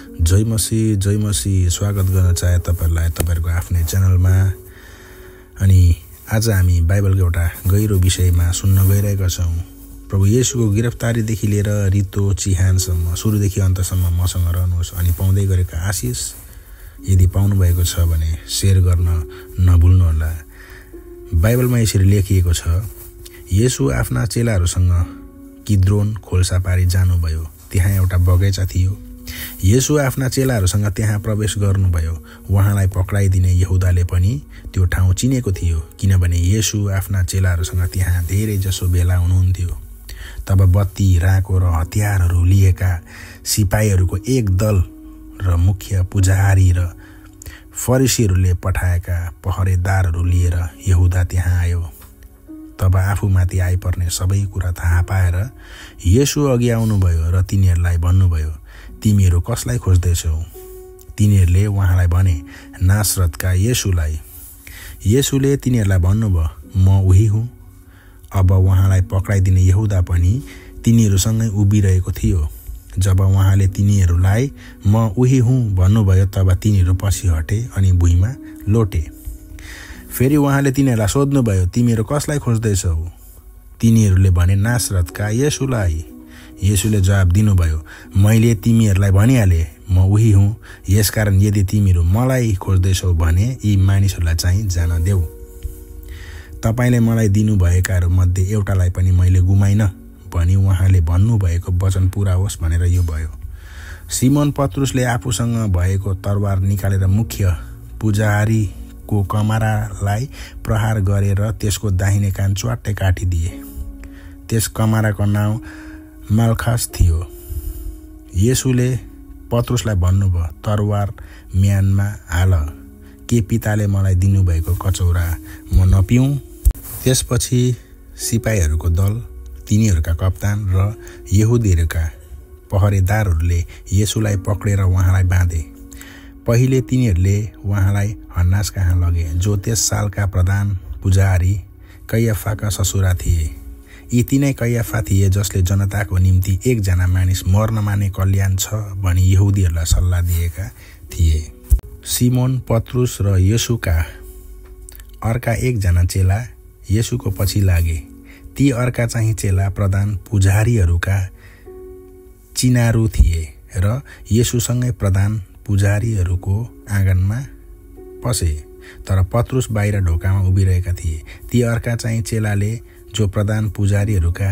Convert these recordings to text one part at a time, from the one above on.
जय मसी स्वागत गर्न चाहे तपाईहरुलाई तपाईहरुको आफ्नै च्यानलमा। अनि आज हामी बाइबलको एउटा गहिरो विषयमा सुन्न गइरहेका छौं। प्रभु येशूको गिरफ्तारीदेखि लिएर रित्तो चिहानसम्म सुरुदेखि अन्तसम्म मसँग रहनुहोस् अनि पाउँदै गरेका आशिष यदि पाउनु भएको छ भने शेयर गर्न नभुल्नुहोला। बाइबलमा यसरी लेखिएको छ, येशू आफ्ना चेलाहरूसँग किद्रोन खोल्सा पारी जानुभयो। त्यहाँ एउटा बगैँचा थियो। येशू आफ्ना चेलाहरूसँग त्यहाँ प्रवेश गर्नुभयो। उहाँलाई पक्राइदिने यहुदाले पनि त्यो ठाउँ चिनेको थियो, किनभने येशू आफ्ना चेलाहरूसँग त्यहाँ धेरै जसो भेला हुनुहुन्थ्यो। तब बत्ती, राँको र हतियारहरू लिएका सिपाहीहरूको एक दल र मुख्य पुजारी र फरिसीहरूले पठाएका पहरेदारहरू लिएर यहुदा त्यहाँ आयो। तब आफूमाथि आइपर्ने सबै कुरा थाहा पाएर येशू अघि आउनुभयो र तिनीहरूलाई भन्नुभयो, तिमीहरू कसलाई खोज्दैछौ? तिनीहरूले उहाँलाई भने, नासरतका येशूलाई। येशूले तिनीहरूलाई भन्नुभयो, म उही हुँ। अब उहाँलाई पक्राइदिने यहुदा पनि तिनीहरूसँगै उभिरहेको थियो। जब उहाँले तिनीहरूलाई म उही हुँ भन्नुभयो, तब तिनीहरू पछि हटे अनि भुइँमा लोटे। फेरि उहाँले तिनीहरूलाई सोध्नुभयो, तिमीहरू कसलाई खोज्दैछौ? तिनीहरूले भने, नासरतका येशूलाई। येशूले जवाब दिनुभयो, मैले तिमीहरूलाई भनिहाले, म उही हुँ। यसकारण यदि तिमीहरू मलाई खोज्दैछौ भने यी मानिसहरूलाई चाहिँ जान देऊ। तपाईले मलाई दिनुभएकाहरू मध्ये एउटालाई पनि मैले गुमाइन भनी उहाँले भन्नुभएको वचन पूरा होस् भनेर यो भयो। सिमोन पत्रुसले आफूसँग भएको तरबार निकालेर मुख्य पुजारीको कमारालाई प्रहार गरेर त्यसको दाहिने कान च्वाट्टै काटिदिए। त्यस कमाराको नाउँ माल्खस थियो। येशूले पत्रुसलाई भन्नुभयो, तरवार म्यानमा हाल। के पिताले मलाई दिनुभएको कचौरा म नपिउँ? त्यसपछि सिपाहीहरूको दल, तिनीहरूका कप्तान र यहुदीहरूका पहरेदारहरूले येशूलाई पक्रेर उहाँलाई बाँधे। पहिले तिनीहरूले उहाँलाई हन्नास कहाँ लगे, जो त्यस सालका प्रधान पुजारी कैयाफाका ससुरा थिए। यी तिनै कैयाफा थिए जसले जनताको निम्ति एकजना मानिस मर्नमा नै कल्याण छ भनी यहुदीहरूलाई सल्लाह दिएका थिए। सिमोन पत्रुस र येशूका अर्का एकजना चेला येशूको पछि लागे। ती अर्का चाहिँ चेला प्रधान पुजारीहरूका चिनारू थिए र येशूसँगै प्रधान पुजारीहरूको आँगनमा पसे, तर पत्रुस बाहिर ढोकामा उभिरहेका थिए। ती अर्का चाहिँ चेलाले, जो प्रधान पुजारीहरूका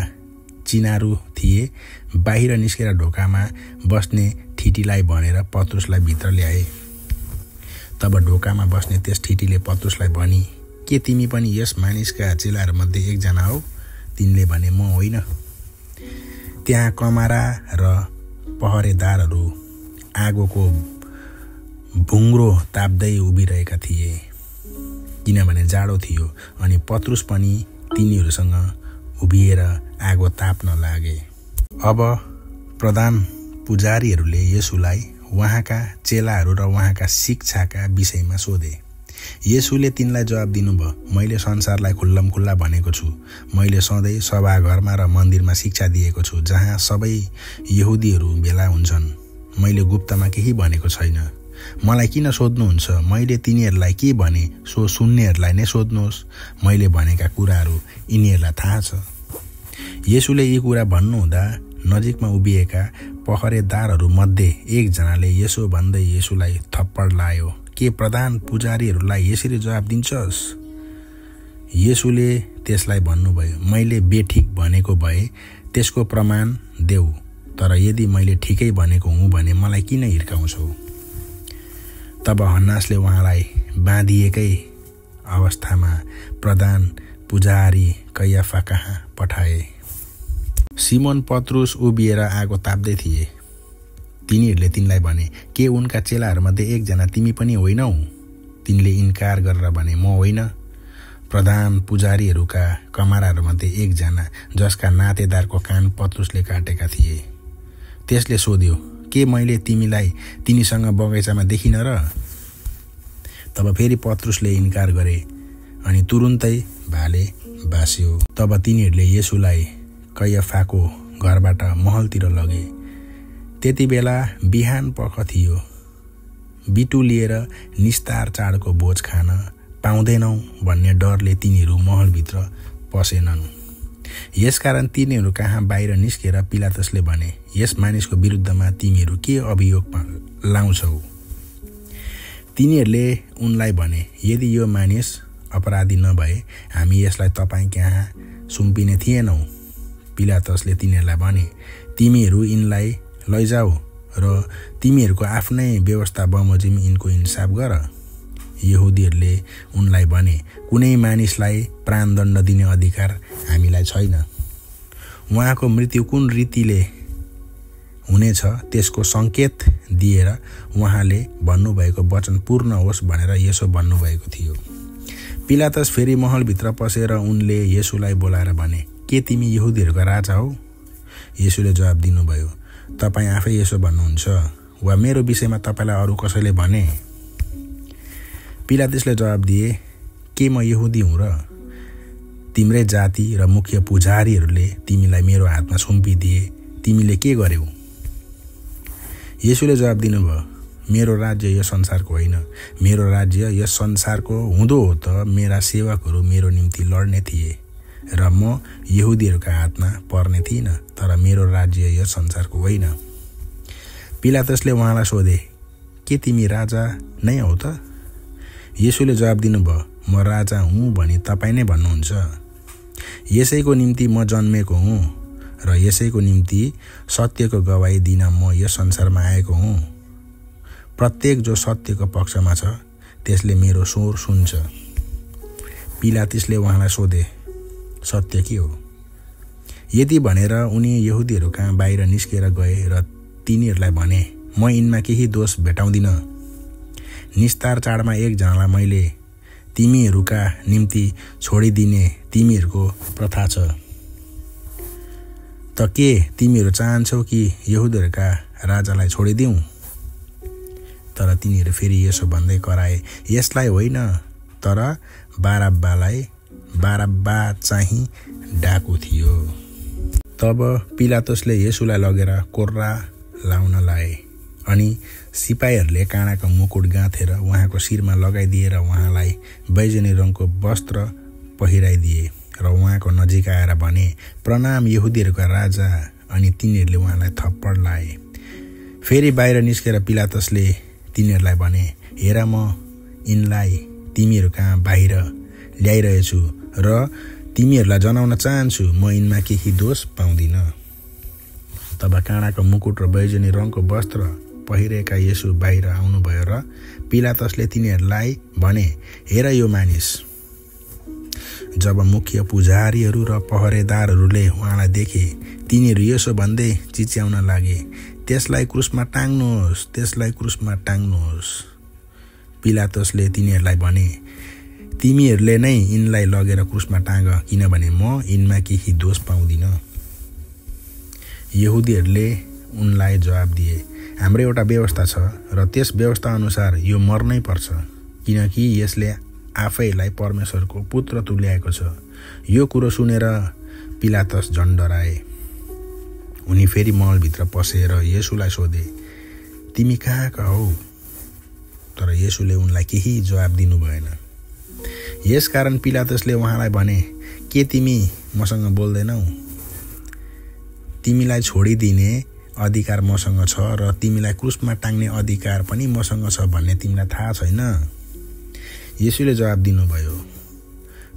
चिनारू थिए, बाहिर निस्केर ढोकामा बस्ने ठिटीलाई भनेर पत्रुसलाई भित्र ल्याए। तब ढोकामा बस्ने त्यस ठिटीले पत्रुसलाई भनी, के तिमी पनि यस मानिसका चेलाहरूमध्ये एकजना हौ? तिनले भने, म होइन। त्यहाँ कमारा र पहरेदारहरू आगोको भुङ्ग्रो ताप्दै उभिरहेका थिए, किनभने जाडो थियो। अनि पत्रुस पनि तिनीहरूसँग उभिएर आगो ताप्न लागे। अब प्रधान पुजारीहरूले येशूलाई उहाँका चेलाहरू र उहाँका शिक्षाका विषयमा सोधे। येशूले तिनलाई जवाब दिनुभयो, मैले संसारलाई खुल्लमखुल्ला भनेको छु। मैले सधैँ सभाघरमा र मन्दिरमा शिक्षा दिएको छु, जहाँ सबै यहुदीहरू भेला हुन्छन्। मैले गुप्तमा केही भनेको छैन। मलाई किन सोध्नुहुन्छ? मैले तिनीहरूलाई के भने सो सुन्नेहरूलाई नै सोध्नुहोस्। मैले भनेका कुराहरू यिनीहरूलाई थाहा छ। येशूले यी कुरा भन्नुहुँदा नजिकमा उभिएका पहरेदारहरू मध्ये एकजनाले यसो भन्दै येशूलाई थप्पड लायो, के प्रधान पुजारीहरूलाई यसरी जवाब दिन्छस्? येशूले त्यसलाई भन्नुभयो, मैले बेठिक भनेको भए त्यसको प्रमाण देऊ, तर यदि मैले ठिकै भनेको हुँ भने मलाई किन हिर्काउँछौ? तब हन्नासले उहाँलाई बाँधिएकै अवस्थामा प्रधान पुजारी कैयाफा कहाँ पठाए। सिमोन पत्रुस उभिएर आगो ताप्दै थिए। तिनीहरूले तिनलाई भने, के उनका चेलाहरूमध्ये एकजना तिमी पनि होइनौ? तिनले इन्कार गरेर भने, म होइन। प्रधान पुजारीहरूका कमाराहरूमध्ये एकजना, जसका नातेदारको कान पत्रुसले काटेका थिए, त्यसले सोध्यो, के मैले तिमीलाई तिनीसँग बगैँचामा देखिन र? तब फेरि पत्रुसले इन्कार गरे अनि तुरुन्तै भाले बास्यो। तब तिनीहरूले येशूलाई कैयाफाको घरबाट महलतिर लगे। त्यति बेला बिहान पख थियो। बिटु लिएर निस्तार चाडको बोझ खान पाउँदैनौ भन्ने डरले तिनीहरू महलभित्र पसेनन्। यसकारण तिनीहरू कहाँ बाहिर निस्केर पिलातसले भने, यस मानिसको विरुद्धमा तिमीहरू के अभियोग लाउँछौ? तिनीहरूले उनलाई भने, यदि यो मानिस अपराधी नभए हामी यसलाई तपाईँ कहाँ सुम्पिने थिएनौँ। पिलातसले तिनीहरूलाई भने, तिमीहरू यिनलाई लैजाऊ र तिमीहरूको आफ्नै व्यवस्था बमोजिम यिनको इन्साफ गर। यहुदीहरूले उनलाई भने, कुनै मानिसलाई प्राणदण्ड दिने अधिकार हामीलाई छैन। उहाँको मृत्यु कुन रीतिले हुनेछ त्यसको सङ्केत दिएर उहाँले भन्नुभएको वचन पूर्ण होस् भनेर यसो भन्नुभएको थियो। पिलातस फेरि महलभित्र पसेर उनले येशूलाई बोलाएर भने, के तिमी यहुदीहरूको राजा हौ? येशूले जवाब दिनुभयो, तपाईँ आफै यसो भन्नुहुन्छ वा मेरो विषयमा तपाईँलाई अरू कसैले भने? पिलातसले जवाब दिए, के म यहुदी हुँ र? तिम्रै जाति र मुख्य पुजारीहरूले तिमीलाई मेरो हातमा सुम्पिदिए, तिमीले के गर्यौ? येशूले जवाब दिनुभयो, मेरो राज्य यस संसारको होइन। मेरो राज्य यस संसारको हुँदो हो त मेरा सेवकहरू मेरो निम्ति लड्ने थिए र म यहुदीहरूका हातमा पर्ने थिइनँ, तर मेरो राज्य यस संसारको होइन। पिलातसले उहाँलाई सोधे, के तिमी राजा नै हौ त? येशूले जवाब दिनुभयो, म राजा हुँ भनी तपाईँ नै भन्नुहुन्छ। यसैको निम्ति म जन्मेको हुँ र यसैको निम्ति सत्यको गवाही दिन म यस संसारमा आएको हुँ। प्रत्येक जो सत्यको पक्षमा छ त्यसले मेरो स्वर सुन्छ। पिलातसले उहाँलाई सोधे, सत्य के हो? यति भनेर उनी यहुदीहरू कहाँ बाहिर निस्केर गए र तिनीहरूलाई भने, म यिनमा केही दोष भेटाउँदिन। निस्तार चाडमा एकजनालाई मैले तिमीहरूका निम्ति छोडिदिने तिमीहरूको प्रथा छ। त के तिमीहरू चाहन्छौ कि यहुदीहरूका राजालाई छोडिदिउँ? तर तिनीहरू फेरि यसो भन्दै कराए, यसलाई होइन, तर बारब्बालाई। बारब्बा चाहिँ डाकु थियो। तब पिलातसले येशूलाई लगेर कोर्रा लाउन लाए अनि सिपाहीहरूले काँडाको मुकुट गाँथेर उहाँको शिरमा लगाइदिएर उहाँलाई बैजनी रङको वस्त्र पहिराइदिए र उहाँको नजिक आएर भने, प्रणाम यहुदीहरूका राजा। अनि तिनीहरूले उहाँलाई थप्पड लाए। फेरि बाहिर निस्केर पिलातसले तिनीहरूलाई भने, हेर म यिनलाई तिमीहरू कहाँ बाहिर ल्याइरहेछु र तिमीहरूलाई जनाउन चाहन्छु म यिनमा केही दोष पाउँदिन। तब काँडाको मुकुट र बैजनी रङको वस्त्र पहिरेका येशू बाहिर आउनुभयो र पिलातसले तिनीहरूलाई भने, हेर यो मानिस। जब मुख्य पुजारीहरू र पहरेदारहरूले उहाँलाई देखे, तिनीहरू यसो भन्दै चिच्याउन लागे, त्यसलाई क्रुसमा टाङ्नुहोस्, त्यसलाई क्रुसमा टाङ्नुहोस्। पिलातसले तिनीहरूलाई भने, तिमीहरूले नै यिनलाई लगेर क्रुसमा टाँग, किनभने म यिनमा केही दोष पाउँदिन। यहुदीहरूले उनलाई जवाब दिए, हाम्रो एउटा व्यवस्था छ र त्यस व्यवस्था अनुसार यो मर्नै पर्छ, किनकि यसले आफैलाई परमेश्वरको पुत्र तुल्याएको छ। यो कुरो सुनेर पिलातस झन् डराए। उनी फेरि महलभित्र पसेर येशूलाई सोधे, तिमी कहाँका हौ? तर येशूले उनलाई केही जवाब दिनु भएन। यसकारण पिलातसले उहाँलाई भने, के तिमी मसँग बोल्दैनौ? तिमीलाई छोडिदिने अधिकार मसँग छ र तिमीलाई क्रुसमा टाङ्ने अधिकार पनि मसँग छ भन्ने तिमीलाई थाहा छैन? येशूले जवाब दिनुभयो,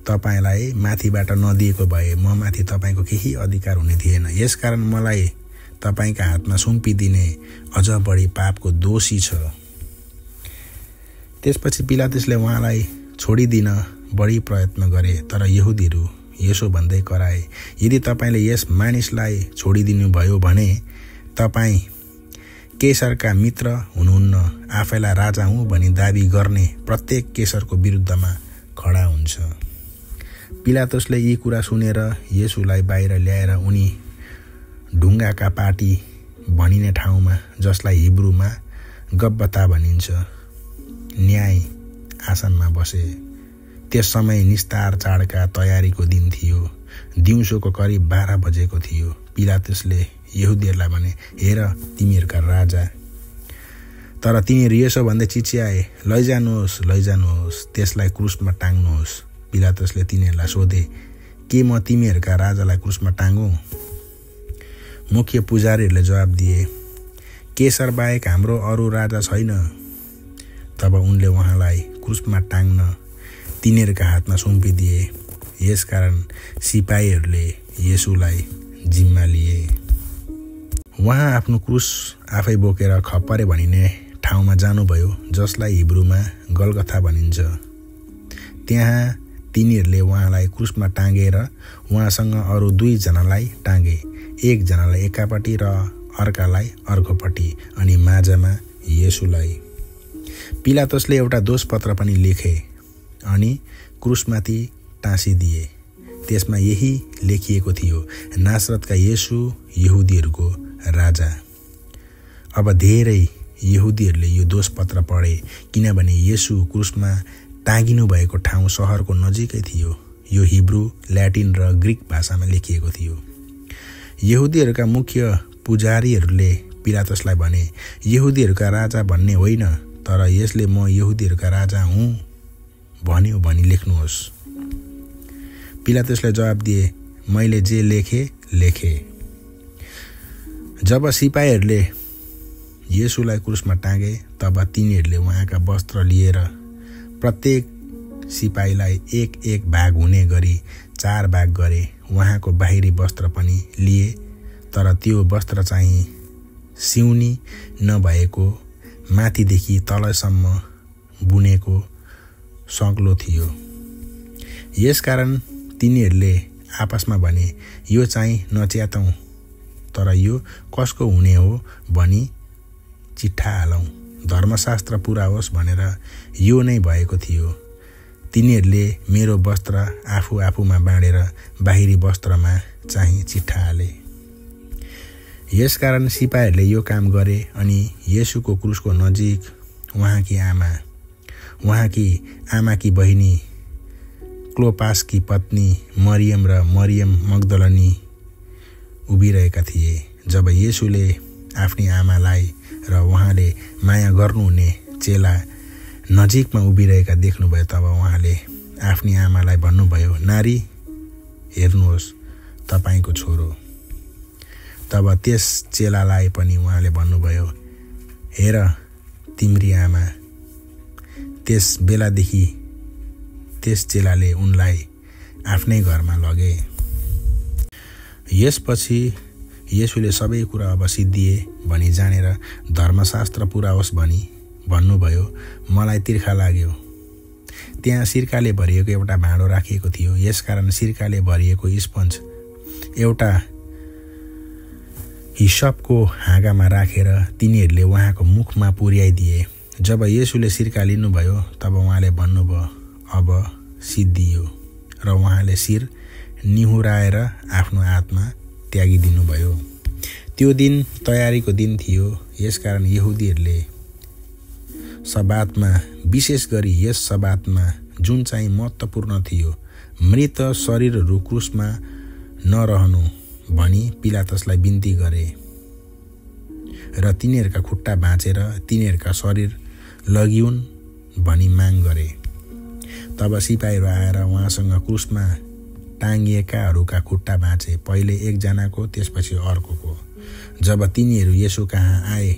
तपाईलाई माथिबाट नदिएको भए म माथि तपाईको केही अधिकार हुने थिएन। यसकारण मलाई तपाईका हातमा सुम्पिदिने अझ बढी पापको दोषी छ। त्यसपछि पिलातसले उहाँलाई छोडिदिन बढी प्रयत्न गरे, तर यहुदीहरू यसो भन्दै कराए, यदि तपाईले यस मानिसलाई छोडिदिनु भयो भने तपाईँ केसरका मित्र हुनुहुन्न। आफैलाई राजा हुँ भनी दाबी गर्ने प्रत्येक केसरको विरुद्धमा खडा हुन्छ। पिलातसले यी कुरा सुनेर येशूलाई बाहिर ल्याएर उनी ढुङ्गाका पाटी भनिने ठाउँमा, जसलाई हिब्रूमा गब्बता भनिन्छ, न्याय आसनमा बसे। त्यस समय निस्तार चाडका तयारीको दिन थियो। दिउँसोको करिब 12 बजेको थियो। पिलातसले यहुदीहरूलाई भने, हेर तिमीहरूका राजा। तर तिनीहरू यसो भन्दै चिच्याए, लैजानुहोस्, त्यसलाई क्रुसमा टाङ्नुहोस्। पिलातसले तिनीहरूलाई सोधे, के म तिमीहरूका राजालाई क्रुसमा टाङ्गौँ? मुख्य पुजारीहरूले जवाब दिए, केसर बाहेक हाम्रो अरू राजा छैन। तब उनले उहाँलाई क्रुसमा टाङ्न तिनीहरूका हातमा सुम्पिदिए। यसकारण सिपाहीहरूले येशूलाई जिम्मा लिए। उहाँ आफ्नो क्रुस आफै बोकेर खप्परे भनिने ठाउँमा जानुभयो, जसलाई हिब्रूमा गलगथा भनिन्छ। त्यहाँ तिनीहरूले उहाँलाई क्रुसमा टाँगेर उहाँसँग अरू 2 जनालाई टाँगे, एकजनालाई एकापट्टि र अर्कालाई अर्कोपट्टि, अनि माझमा येशूलाई। पिलातसले एउटा दोषपत्र पनि लेखे अनि क्रुसमाथि टाँसिदिए। त्यसमा यही लेखिएको थियो, नासरतका येशू यहुदीहरूको राजा। अब धेरै यहुदीहरूले यो दोषपत्र पढे, किनभने येशू क्रुसमा टाँगिनु भएको ठाउँ सहरको नजिकै थियो। यो हिब्रू, ल्याटिन र ग्रिक भाषामा लेखिएको थियो। यहुदीहरूका मुख्य पुजारीहरूले पिलातसलाई भने, यहुदीहरूका राजा भन्ने होइन, तर यसले म यहुदीहरूका राजा हुँ भन्यो भनी लेख्नुहोस्। पिलातसले जवाब दिए, मैले जे लेखे। जब सिपाहीहरूले येशूलाई क्रुसमा टाँगे, तब तिनीहरूले उहाँका वस्त्र लिएर प्रत्येक सिपाहीलाई 1-1 भाग हुने गरी 4 भाग गरे। उहाँको बाहिरी वस्त्र पनि लिए, तर त्यो वस्त्र चाहिँ सिउनी नभएको, माथिदेखि तलसम्म बुनेको सग्लो थियो। यसकारण तिनीहरूले आपसमा भने, यो चाहिँ नच्यातौँ, तर यो कसको हुने हो भनी चिट्ठा हालौँ, धर्मशास्त्र पुरा होस् भनेर यो नै भएको थियो। तिनीहरूले मेरो वस्त्र आफूमा बाँडेर बाहिरी वस्त्रमा चाहिँ चिट्ठा हाले। यसकारण सिपाहीहरूले यो काम गरे अनि येशूको क्रुसको नजिक उहाँकी आमाकी बहिनी क्लोपासकी पत्नी मरियम र मरियम मग्दलनी उभिरहेका थिए। जब येशूले आफ्नी आमालाई र उहाँले माया गर्नुहुने चेला नजिकमा उभिरहेका देख्नुभयो, तब उहाँले आफ्नी आमालाई भन्नुभयो, नारी, हेर्नुहोस् तपाईको छोरो। तब त्यस चेलालाई पनि उहाँले भन्नुभयो, हेर तिम्री आमा। त्यस बेलादेखि त्यस चेलाले उनलाई आफ्नै घरमा लगे। यसपछि येशूले सबै कुरा अब सिद्धिए भनी जानेर धर्मशास्त्र पुरा होस् भनी भन्नुभयो, मलाई तिर्खा लाग्यो। त्यहाँ सिरकाले भरिएको एउटा भाँडो राखिएको थियो। यसकारण सिरकाले भरिएको स्पन्ज एउटा हिसपको हाँगामा राखेर तिनीहरूले उहाँको मुखमा पुर्याइदिए। जब येशूले सिरका लिनुभयो, तब उहाँले भन्नुभयो, अब सिद्धियो, र उहाँले शिर निहुराएर आफ्नो आत्मा त्यागिदिनुभयो। त्यो दिन तयारीको दिन थियो। यसकारण यहुदीहरूले सब्बातमा, विशेष गरी यस सब्बातमा जुन चाहिँ महत्त्वपूर्ण थियो, मृत शरीरहरू क्रुसमा नरहनु भनी पिलातसलाई बिन्ती गरे र तिनीहरूका खुट्टा भाँचेर तिनीहरूका शरीर लगिउन् भनी माग गरे। तब सिपाहीहरू आएर उहाँसँग क्रुसमा टाँगिएकाहरूका खुट्टा भाँचे, पहिले एकजनाको, त्यसपछि अर्कोको। जब तिनीहरू येशू कहाँ आए,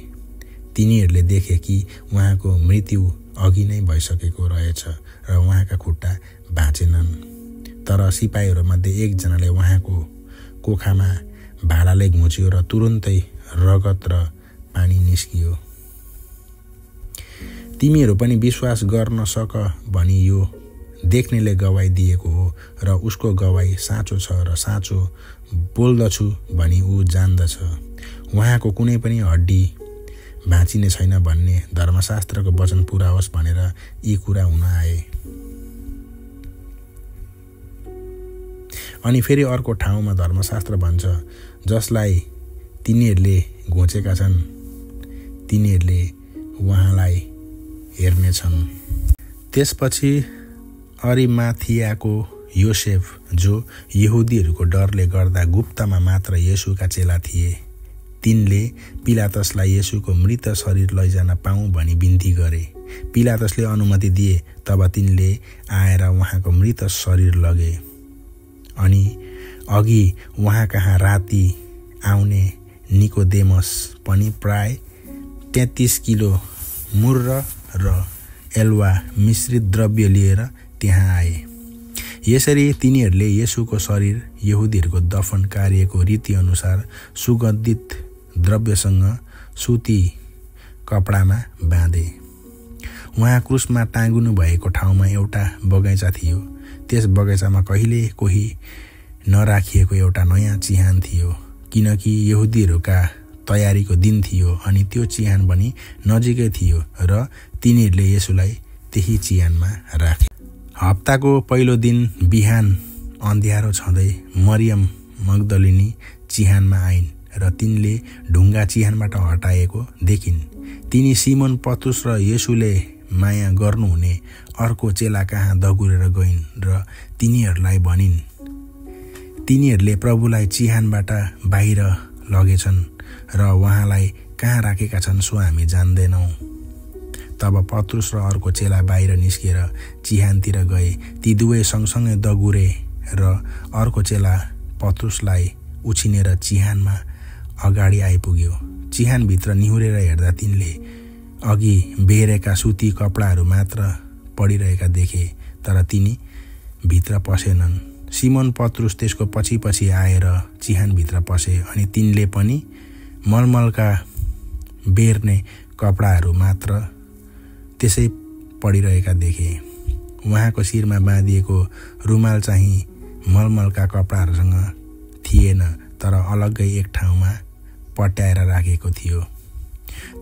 तिनीहरूले देखे कि उहाँको मृत्यु अघि नै भइसकेको रहेछ र उहाँका खुट्टा भाँचेनन्। तर सिपाहीहरूमध्ये एकजनाले उहाँको कोखामा भालाले घुच्यो र तुरुन्तै रगत र पानी निस्कियो। तिमीहरू पनि विश्वास गर्न सक भनी यो देख्नेले गवाई दिएको हो र उसको गवाई साँचो छ र साँचो बोल्दछु भनी ऊ जान्दछ। उहाँको कुनै पनि हड्डी भाँचिने छैन भन्ने धर्मशास्त्रको वचन पुरा होस् भनेर यी कुरा हुन आए। अनि फेरि अर्को ठाउँमा धर्मशास्त्र भन्छ, जसलाई तिनीहरूले घोचेका छन् तिनीहरूले उहाँलाई हेर्नेछन्। त्यसपछि अरिमाथियाको योसेफ, जो यहुदीहरूको डरले गर्दा गुप्तमा मात्र येशूका चेला थिए, तिनले पिलातसलाई येशूको मृत शरीर लैजान पाऊँ भनी बिन्ती गरे। पिलातसले अनुमति दिए। तब तिनले आएर उहाँको मृत शरीर लगे। अनि अघि उहाँ कहाँ राति आउने निकोदेमस पनि प्राय 33 किलो मुर्र र एल्वा मिश्रित द्रव्य लिएर त्यहाँ आए। यसरी तिनीहरूले येशूको शरीर यहुदीहरूको दफन कार्यको रीतिअनुसार सुगन्धित द्रव्यसँग सुती कपडामा बाँधे। उहाँ क्रुसमा टाँगुनु भएको ठाउँमा एउटा बगैँचा थियो। त्यस बगैँचामा कहिले कोही नराखिएको एउटा नयाँ चिहान थियो, किनकि यहुदीहरूका तयारीको दिन थियो अनि त्यो चिहान पनि नजिकै थियो र तिनीहरूले येशूलाई त्यही चिहानमा राखे। हप्ताको पहिलो दिन बिहान अँध्यारो छँदै मरियम मग्दलिनी चिहानमा आइन् र तिनले ढुङ्गा चिहानबाट हटाएको देखिन्। तिनी सिमोन पत्रुस र येशूले माया गर्नुहुने अर्को चेला कहाँ दगुरेर गइन् र तिनीहरूलाई भनिन्, तिनीहरूले प्रभुलाई चिहानबाट बाहिर लगेछन् र उहाँलाई कहाँ राखेका छन् सो हामी जान्दैनौँ। तब पत्रुस र अर्को चेला बाहिर निस्केर चिहानतिर गए। ती दुवै सँगसँगै दगुरे र अर्को चेला पत्रुसलाई उछिनेर चिहानमा अगाडि आइपुग्यो। चिहानभित्र निहुरेर हेर्दा तिनले अघि बेरेका सुती कपडाहरू मात्र पडिरहेका देखे, तर तिनी भित्र पसेनन्। सिमोन पत्रुस त्यसको पछि पछि आएर चिहानभित्र पसे अनि तिनले पनि मलमलका बेर्ने कपडाहरू मात्र त्यसै पडिरहेका देखे। उहाँको शिरमा बाँधिएको रुमाल चाहिँ मलमलका कपडाहरूसँग थिएन, तर अलग्गै एक ठाउँमा पट्याएर राखेको थियो।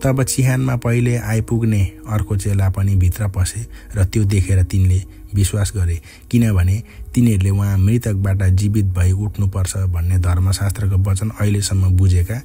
तब चिहानमा पहिले आइपुग्ने अर्को चेला पनि भित्र पसे र त्यो देखेर तिनले विश्वास गरे, किनभने तिनीहरूले उहाँ मृतकबाट जीवित भई उठ्नुपर्छ भन्ने धर्मशास्त्रको वचन अहिलेसम्म बुझेका